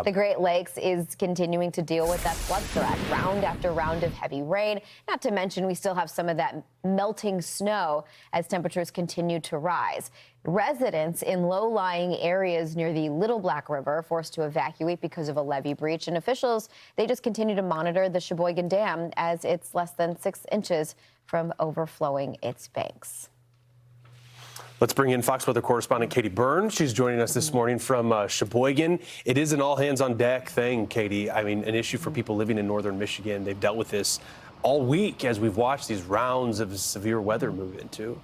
The Great Lakes is continuing to deal with that flood threat, round after round of heavy rain. Not to mention, we still have some of that melting snow as temperatures continue to rise. Residents in low-lying areas near the Little Black River are forced to evacuate because of a levee breach, and officials, they just continue to monitor the Cheboygan Dam as it's less than 6 inches from overflowing its banks. Let's bring in Fox Weather Correspondent Katie Byrne. She's joining us this morning from Cheboygan. It is an all-hands-on-deck thing, Katie. I mean, an issue for people living in northern Michigan. They've dealt with this all week as we've watched these rounds of severe weather move in, too.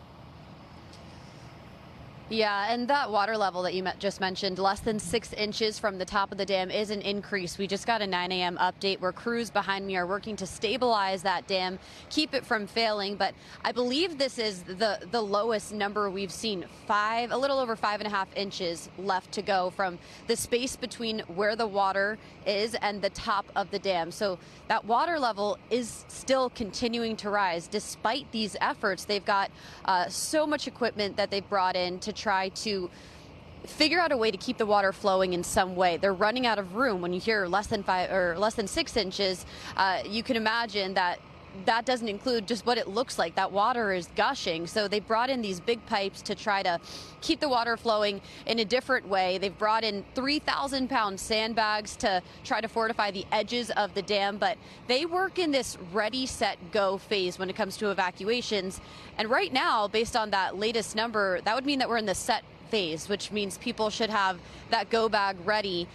Yeah, and that water level that you just mentioned, less than 6 inches from the top of the dam, is an increase. We just got a 9 a.m. update where crews behind me are working to stabilize that dam, keep it from failing. But I believe this is the lowest number we've seen, a little over 5.5 inches left to go from the space between where the water is and the top of the dam. So that water level is still continuing to rise despite these efforts. They've got so much equipment that they've brought in to try to figure out a way to keep the water flowing in some way. They're running out of room. When you hear less than 6 inches, you can imagine that doesn't include just what it looks like. That water is gushing. So they brought in these big pipes to try to keep the water flowing in a different way. They've brought in 3,000-pound sandbags to try to fortify the edges of the dam, but they work in this ready, set, go phase when it comes to evacuations. And right now, based on that latest number, that would mean that we're in the set phase, which means people should have that go bag ready.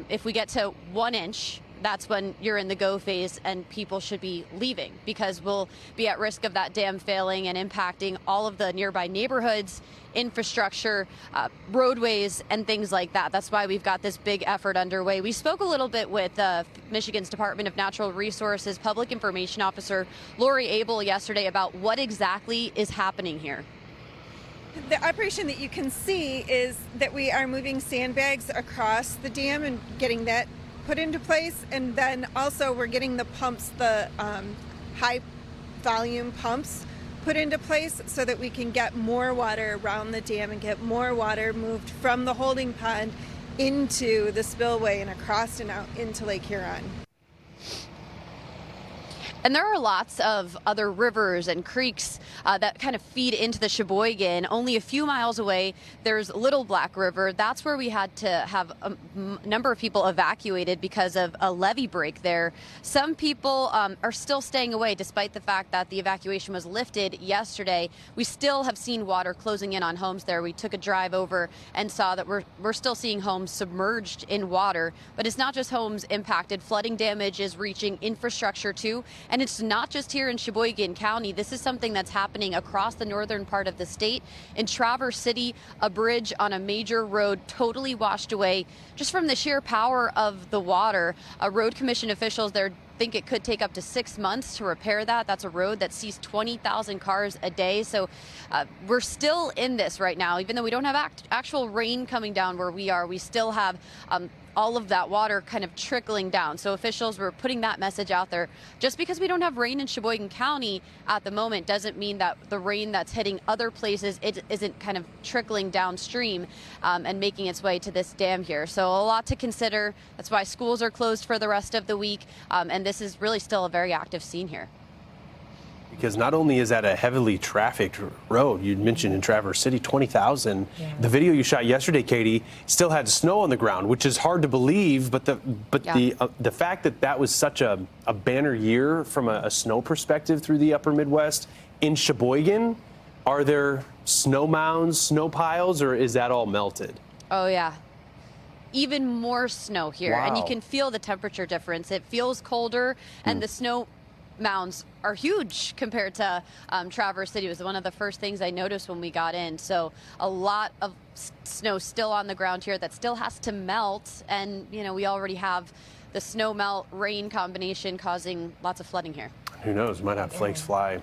If we get to 1 inch, that's when you're in the go phase and people should be leaving, because we'll be at risk of that dam failing and impacting all of the nearby neighborhoods, infrastructure, roadways, and things like that. That's why we've got this big effort underway. We spoke a little bit with Michigan's Department of Natural Resources Public Information Officer Lori Abel yesterday about what exactly is happening here. The operation that you can see is that we are moving sandbags across the dam and getting that put into place, and then also we're getting the pumps, the high volume pumps put into place so that we can get more water around the dam and get more water moved from the holding pond into the spillway and across and out into Lake Huron. And there are lots of other rivers and creeks that kind of feed into the Cheboygan. Only a few miles away, there's Little Black River. That's where we had to have a number of people evacuated because of a levee break there. Some people are still staying away despite the fact that the evacuation was lifted yesterday. We still have seen water closing in on homes there. We took a drive over and saw that we're still seeing homes submerged in water. But it's not just homes impacted. Flooding damage is reaching infrastructure too. And it's not just here in Cheboygan County. This is something that's happening across the northern part of the state. In Traverse City, a bridge on a major road totally washed away just from the sheer power of the water. Road commission officials there think it could take up to 6 months to repair that. That's a road that sees 20,000 cars a day. So we're still in this right now. Even though we don't have actual rain coming down where we are, we still have all of that water kind of trickling down. So officials were putting that message out there. Just because we don't have rain in Cheboygan County at the moment doesn't mean that the rain that's hitting other places it isn't kind of trickling downstream and making its way to this dam here. So a lot to consider. That's why schools are closed for the rest of the week. And this is really still a very active scene here. Because not only is that a heavily trafficked road, you mentioned in Traverse City, 20,000. Yeah. The video you shot yesterday, Katie, still had snow on the ground, which is hard to believe. But the fact that that was such a banner year from a snow perspective through the upper Midwest in Cheboygan, are there snow mounds, snow piles, or is that all melted? Oh, yeah. Even more snow here. Wow. And you can feel the temperature difference. It feels colder, and the snow mounds are huge compared to Traverse City. It was one of the first things I noticed when we got in. So a lot of snow still on the ground here that still has to melt. And, you know, we already have the snow melt rain combination causing lots of flooding here. Who knows? Might have flakes fly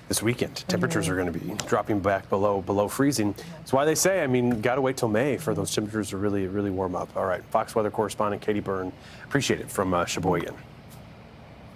this weekend. Temperatures are going to be dropping back below freezing. That's why they say, I mean, got to wait till May for those temperatures to really warm up. All right. Fox Weather Correspondent Katie Byrne. Appreciate it from Cheboygan.